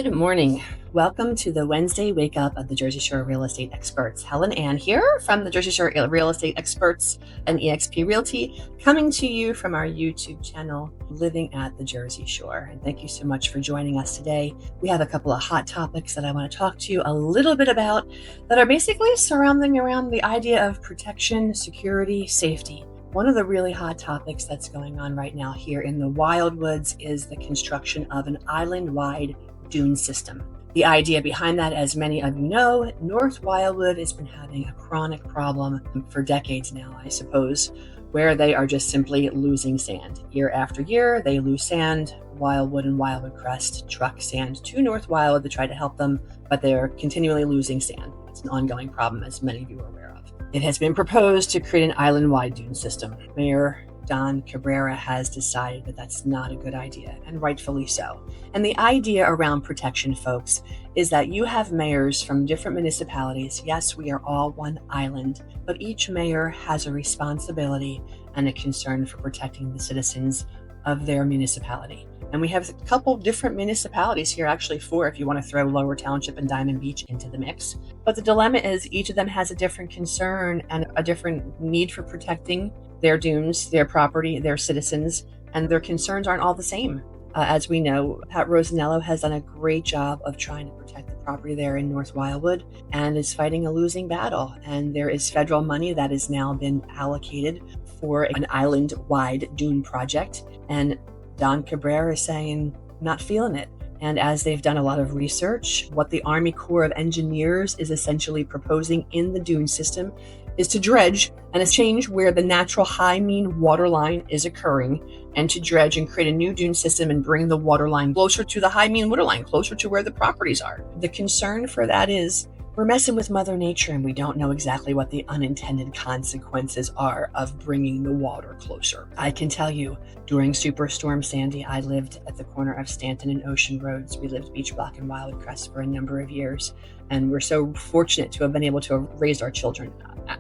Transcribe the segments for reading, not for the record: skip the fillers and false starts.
Good morning. Welcome to the Wednesday Wake Up of the Jersey Shore Real Estate Experts. Helen Ann here from the Jersey Shore Real Estate Experts and eXp Realty, coming to you from our YouTube channel, Living at the Jersey Shore. And thank you so much for joining us today. We have a couple of hot topics that I want to talk to you a little bit about that are basically surrounding around the idea of protection, security, safety. One of the really hot topics that's going on right now here in the Wildwoods is the construction of an island-wide dune system. The idea behind that, as many of you know, North Wildwood has been having a chronic problem for decades now, I suppose, where they are just simply losing sand. Year after year, they lose sand. Wildwood and Wildwood Crest truck sand to North Wildwood to try to help them, but they're continually losing sand. It's an ongoing problem, as many of you are aware of. It has been proposed to create an island-wide dune system. Mayor Don Cabrera has decided that that's not a good idea, and rightfully so. And the idea around protection, folks, is that you have mayors from different municipalities. Yes, we are all one island, but each mayor has a responsibility and a concern for protecting the citizens of their municipality. And we have a couple different municipalities here, actually four if you want to throw Lower Township and Diamond Beach into the mix. But the dilemma is each of them has a different concern and a different need for protecting their dunes, their property, their citizens, and their concerns aren't all the same. As we know, Pat Rosanello has done a great job of trying to protect the property there in North Wildwood and is fighting a losing battle. And there is federal money that has now been allocated for an island-wide dune project. And Don Cabrera is saying, not feeling it. And as they've done a lot of research, what the Army Corps of Engineers is essentially proposing in the dune system is to dredge and change where the natural high mean water line is occurring, and to dredge and create a new dune system and bring the water line closer to the high mean water line, closer to where the properties are. The concern for that is we're messing with Mother Nature, and we don't know exactly what the unintended consequences are of bringing the water closer. I can tell you, during Superstorm Sandy, I lived at the corner of Stanton and Ocean Roads. We lived beach block in Wildwood Crest for a number of years, and we're so fortunate to have been able to have raised our children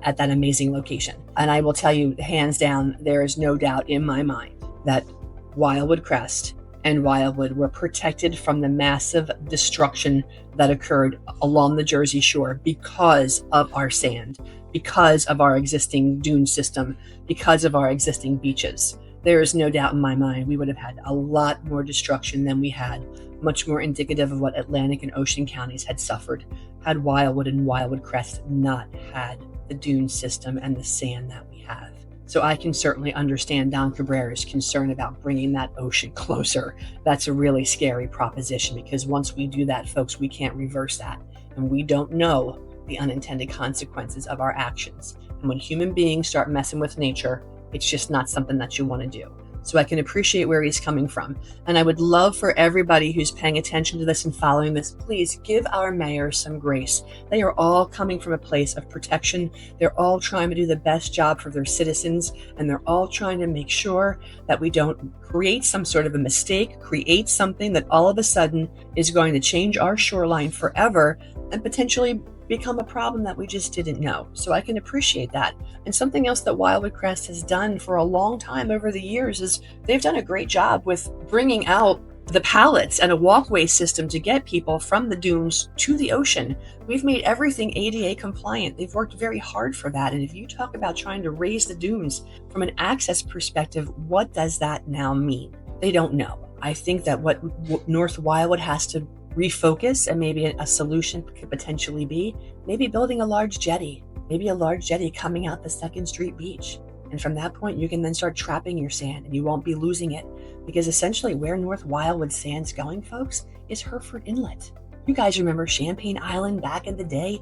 at that amazing location. And I will tell you, hands down, there is no doubt in my mind that Wildwood Crest and Wildwood were protected from the massive destruction that occurred along the Jersey Shore because of our sand, because of our existing dune system, because of our existing beaches. There is no doubt in my mind we would have had a lot more destruction than we had, much more indicative of what Atlantic and Ocean counties had suffered had Wildwood and Wildwood Crest not had the dune system and the sand that we have. So I can certainly understand Don Cabrera's concern about bringing that ocean closer. That's a really scary proposition, because once we do that, folks, we can't reverse that. And we don't know the unintended consequences of our actions. And when human beings start messing with nature, it's just not something that you want to do. So I can appreciate where he's coming from. And I would love for everybody who's paying attention to this and following this, please give our mayors some grace. They are all coming from a place of protection. They're all trying to do the best job for their citizens, and they're all trying to make sure that we don't create some sort of a mistake, create something that all of a sudden is going to change our shoreline forever and potentially become a problem that we just didn't know. So I can appreciate that. And something else that Wildwood Crest has done for a long time over the years is they've done a great job with bringing out the pallets and a walkway system to get people from the dunes to the ocean. We've made everything ADA compliant. They've worked very hard for that. And if you talk about trying to raise the dunes from an access perspective, what does that now mean? They don't know. I think that what North Wildwood has to refocus, and maybe a solution could potentially be maybe building a large jetty coming out the 2nd Street beach. And from that point, you can then start trapping your sand and you won't be losing it, because essentially where North Wildwood sand's going, folks, is Hereford Inlet. You guys remember Champagne Island back in the day?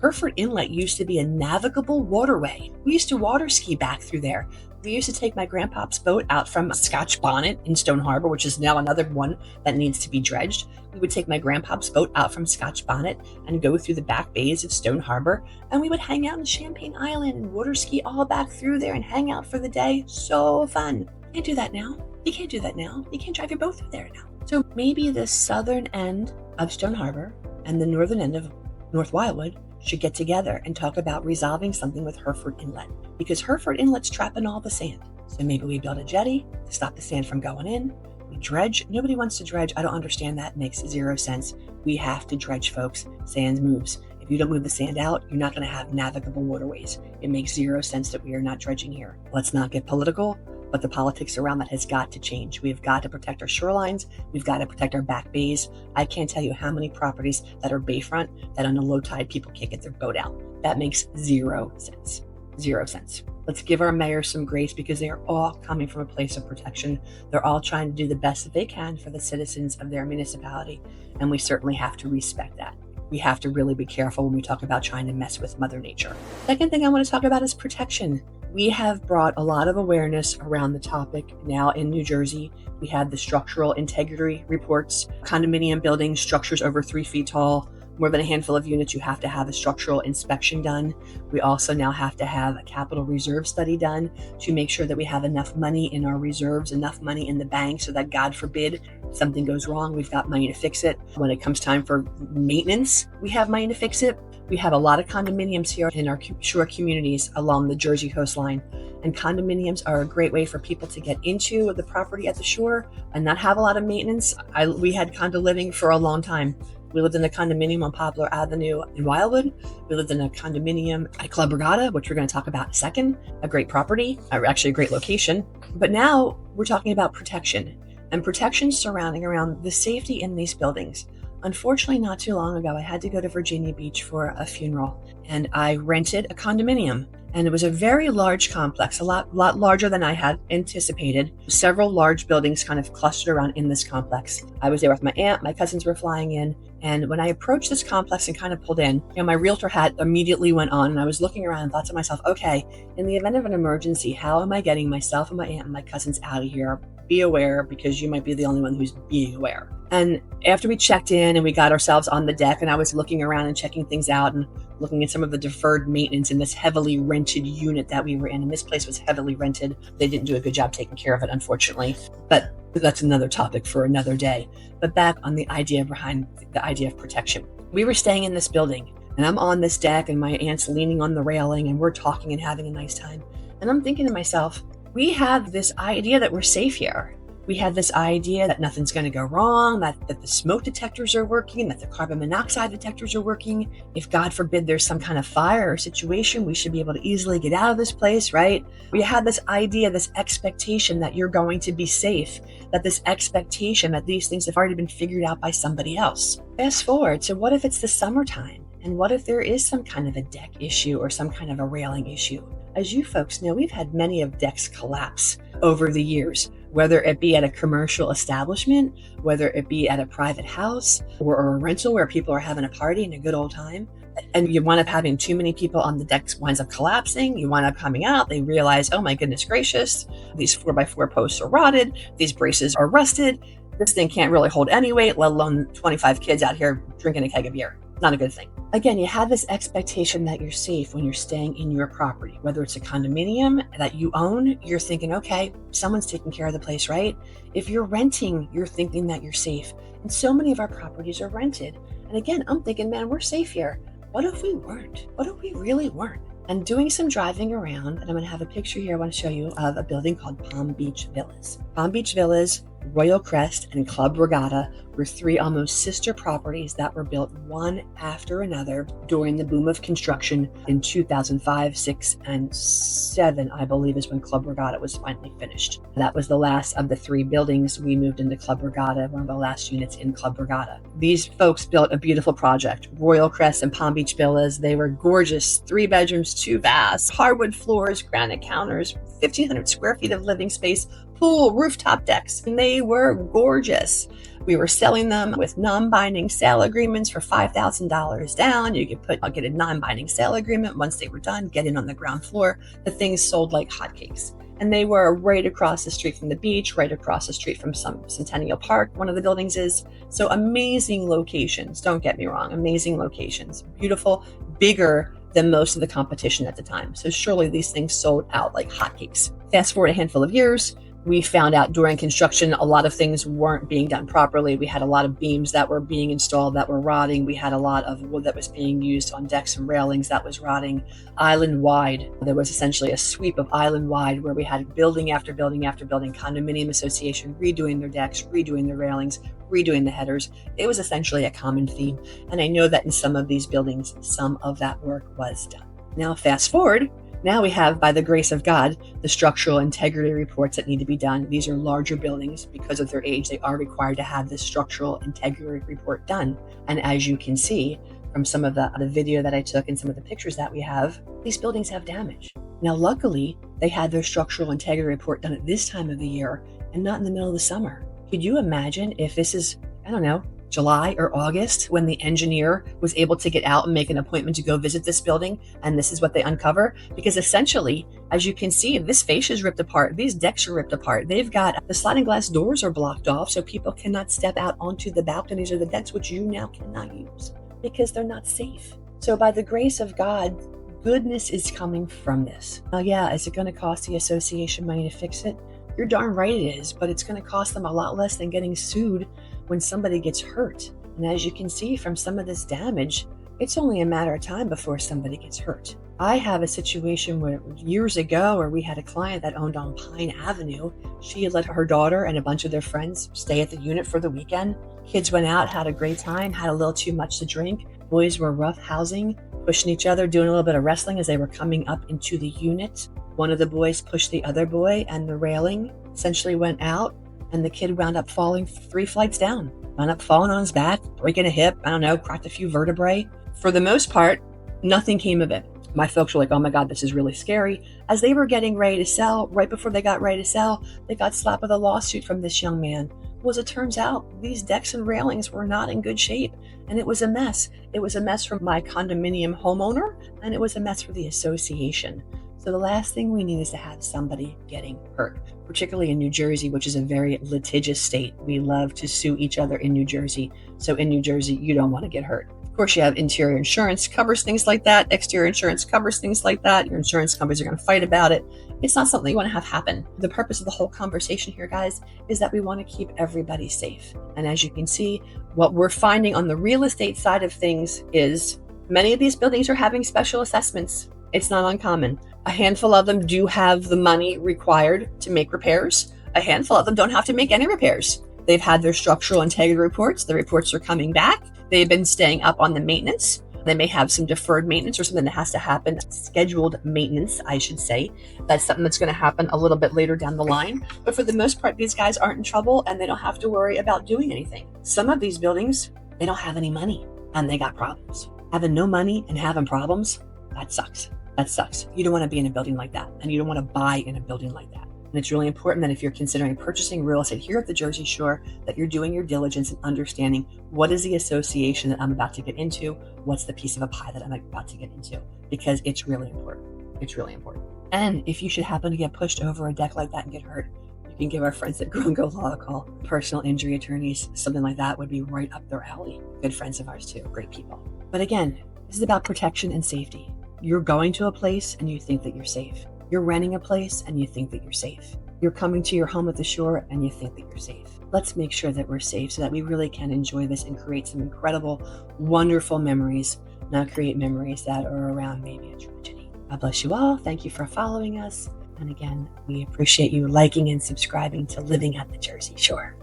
Hereford Inlet used to be a navigable waterway. We used to water ski back through there. We used to take my grandpa's boat out from Scotch Bonnet in Stone Harbor, which is now another one that needs to be dredged. We would take my grandpa's boat out from Scotch Bonnet and go through the back bays of Stone Harbor, and we would hang out in Champagne Island and water ski all back through there and hang out for the day. So fun. You can't do that now. You can't do that now. You can't drive your boat through there now. So maybe the southern end of Stone Harbor and the northern end of North Wildwood should get together and talk about resolving something with Hereford Inlet, because Hereford Inlet's trapping all the sand. So maybe we build a jetty to stop the sand from going in. We dredge. Nobody wants to dredge. I don't understand that. It makes zero sense. We have to dredge, folks. Sand moves. If you don't move the sand out, you're not going to have navigable waterways. It makes zero sense that we are not dredging here. Let's not get political, but the politics around that has got to change. We've got to protect our shorelines. We've got to protect our back bays. I can't tell you how many properties that are bayfront that on a low tide people can't get their boat out. That makes zero sense. Zero sense. Let's give our mayors some grace because they are all coming from a place of protection. They're all trying to do the best that they can for the citizens of their municipality, and we certainly have to respect that. We have to really be careful when we talk about trying to mess with Mother Nature. Second thing I want to talk about is protection. We have brought a lot of awareness around the topic now in New Jersey. We had the structural integrity reports, condominium buildings, structures over 3 feet tall, more than a handful of units, you have to have a structural inspection done. We also now have to have a capital reserve study done to make sure that we have enough money in our reserves, enough money in the bank so that, God forbid, something goes wrong, we've got money to fix it. When it comes time for maintenance, we have money to fix it. We have a lot of condominiums here in our shore communities along the Jersey coastline, and condominiums are a great way for people to get into the property at the shore and not have a lot of maintenance. We had condo living for a long time. We lived in a condominium on Poplar Avenue in Wildwood. We lived in a condominium at Club Regatta, which we're going to talk about in a second. A great property, actually a great location. But now we're talking about protection and protection surrounding around the safety in these buildings. Unfortunately, not too long ago, I had to go to Virginia Beach for a funeral, and I rented a condominium. And it was a very large complex, a lot larger than I had anticipated. Several large buildings kind of clustered around in this complex. I was there with my aunt, my cousins were flying in. And when I approached this complex and kind of pulled in, my realtor hat immediately went on, and I was looking around and thought to myself, okay, in the event of an emergency, how am I getting myself and my aunt and my cousins out of here? Be aware, because you might be the only one who's being aware. And after we checked in and we got ourselves on the deck, and I was looking around and checking things out and looking at some of the deferred maintenance in this heavily rented unit that we were in. And this place was heavily rented. They didn't do a good job taking care of it, unfortunately. But that's another topic for another day. But back on the idea behind the idea of protection. We were staying in this building, and I'm on this deck, and my aunt's leaning on the railing, and we're talking and having a nice time. And I'm thinking to myself, we have this idea that we're safe here. We had this idea that nothing's going to go wrong, that the smoke detectors are working, that the carbon monoxide detectors are working. If, God forbid, there's some kind of fire or situation, we should be able to easily get out of this place, right? We had this idea, this expectation that you're going to be safe, that this expectation that these things have already been figured out by somebody else. Fast forward to what if it's the summertime? And what if there is some kind of a deck issue or some kind of a railing issue? As you folks know, we've had many of decks collapse over the years, whether it be at a commercial establishment, whether it be at a private house or a rental where people are having a party and a good old time. And you wind up having too many people on the deck, winds up collapsing. You wind up coming out. They realize, oh my goodness gracious, these 4x4 posts are rotted. These braces are rusted. This thing can't really hold any weight, let alone 25 kids out here drinking a keg of beer. Not a good thing. Again, you have this expectation that you're safe when you're staying in your property, whether it's a condominium that you own, you're thinking, okay, someone's taking care of the place, right? If you're renting, you're thinking that you're safe. And so many of our properties are rented. And again, I'm thinking, man, we're safe here. What if we weren't? What if we really weren't? And doing some driving around, and I'm going to have a picture here I want to show you of a building called Palm Beach Villas. Palm Beach Villas, Royal Crest, and Club Regatta were 3 almost sister properties that were built one after another during the boom of construction in 2005, 6, and 7, I believe, is when Club Regatta was finally finished. That was the last of the 3 buildings. We moved into Club Regatta, one of the last units in Club Regatta. These folks built a beautiful project. Royal Crest and Palm Beach Villas, they were gorgeous, 3 bedrooms, 2 baths, hardwood floors, granite counters, 1,500 square feet of living space, pool, rooftop decks, and they were gorgeous. We were selling them with non-binding sale agreements for $5,000 down. You could get a non-binding sale agreement. Once they were done, get in on the ground floor. The things sold like hotcakes. And they were right across the street from the beach, right across the street from some Centennial Park, one of the buildings is. So amazing locations, don't get me wrong, amazing locations. Beautiful, bigger than most of the competition at the time. So surely these things sold out like hotcakes. Fast forward a handful of years, We found out during construction, a lot of things weren't being done properly. We had a lot of beams that were being installed that were rotting. We had a lot of wood that was being used on decks and railings that was rotting. Island-wide, there was essentially a sweep of island-wide where we had building after building after building, condominium association redoing their decks, redoing their railings, redoing the headers. It was essentially a common theme. And I know that in some of these buildings, some of that work was done. Now, fast forward. Now we have, by the grace of God, the structural integrity reports that need to be done. These are larger buildings. Because of their age, they are required to have this structural integrity report done. And as you can see from some of the video that I took and some of the pictures that we have, these buildings have damage. Now, luckily, they had their structural integrity report done at this time of the year and not in the middle of the summer. Could you imagine if this is, I don't know, July or August, when the engineer was able to get out and make an appointment to go visit this building, and this is what they uncover? Because essentially, as you can see, this fascia is ripped apart, these decks are ripped apart, they've got the sliding glass doors are blocked off so people cannot step out onto the balconies or the decks, which you now cannot use because they're not safe. So by the grace of God, goodness is coming from this. Now, yeah, is it going to cost the association money to fix it? You're darn right it is, but it's going to cost them a lot less than getting sued when somebody gets hurt. And as you can see from some of this damage, it's only a matter of time before somebody gets hurt. I have a situation where years ago where we had a client that owned on Pine Avenue. She had let her daughter and a bunch of their friends stay at the unit for the weekend. Kids went out, had a great time, had a little too much to drink. Boys were rough housing, pushing each other, doing a little bit of wrestling as they were coming up into the unit. One of the boys pushed the other boy and the railing essentially went out, and the kid wound up falling 3 flights down. Wound up falling on his back, breaking a hip, I don't know, cracked a few vertebrae. For the most part, nothing came of it. My folks were like, oh my God, this is really scary. As they were getting ready to sell, right before they got ready to sell, they got slapped with a lawsuit from this young man. Well, as it turns out, these decks and railings were not in good shape, and it was a mess. It was a mess for my condominium homeowner, and it was a mess for the association. So the last thing we need is to have somebody getting hurt, particularly in New Jersey, which is a very litigious state. We love to sue each other in New Jersey. So in New Jersey, you don't want to get hurt. Of course, you have interior insurance covers things like that. Exterior insurance covers things like that. Your insurance companies are going to fight about it. It's not something you want to have happen. The purpose of the whole conversation here, guys, is that we want to keep everybody safe. And as you can see, what we're finding on the real estate side of things is many of these buildings are having special assessments. It's not uncommon. A handful of them do have the money required to make repairs. A handful of them don't have to make any repairs. They've had their structural integrity reports. The reports are coming back. They've been staying up on the maintenance. They may have some deferred maintenance or something that has to happen, scheduled maintenance, I should say. That's something that's going to happen a little bit later down the line. But for the most part, these guys aren't in trouble and they don't have to worry about doing anything. Some of these buildings, they don't have any money and they got problems. Having no money and having problems, that sucks. That sucks. You don't want to be in a building like that, and you don't want to buy in a building like that. And it's really important that if you're considering purchasing real estate here at the Jersey Shore, that you're doing your diligence and understanding what is the association that I'm about to get into, what's the piece of a pie that I'm about to get into, because it's really important. It's really important. And if you should happen to get pushed over a deck like that and get hurt, you can give our friends at Condo Law a call. Personal injury attorneys, something like that would be right up their alley. Good friends of ours too, great people. But again, this is about protection and safety. You're going to a place and you think that you're safe. You're renting a place and you think that you're safe. You're coming to your home at the shore and you think that you're safe. Let's make sure that we're safe so that we really can enjoy this and create some incredible, wonderful memories, not create memories that are around maybe a tragedy. God bless you all. Thank you for following us. And again, we appreciate you liking and subscribing to Living at the Jersey Shore.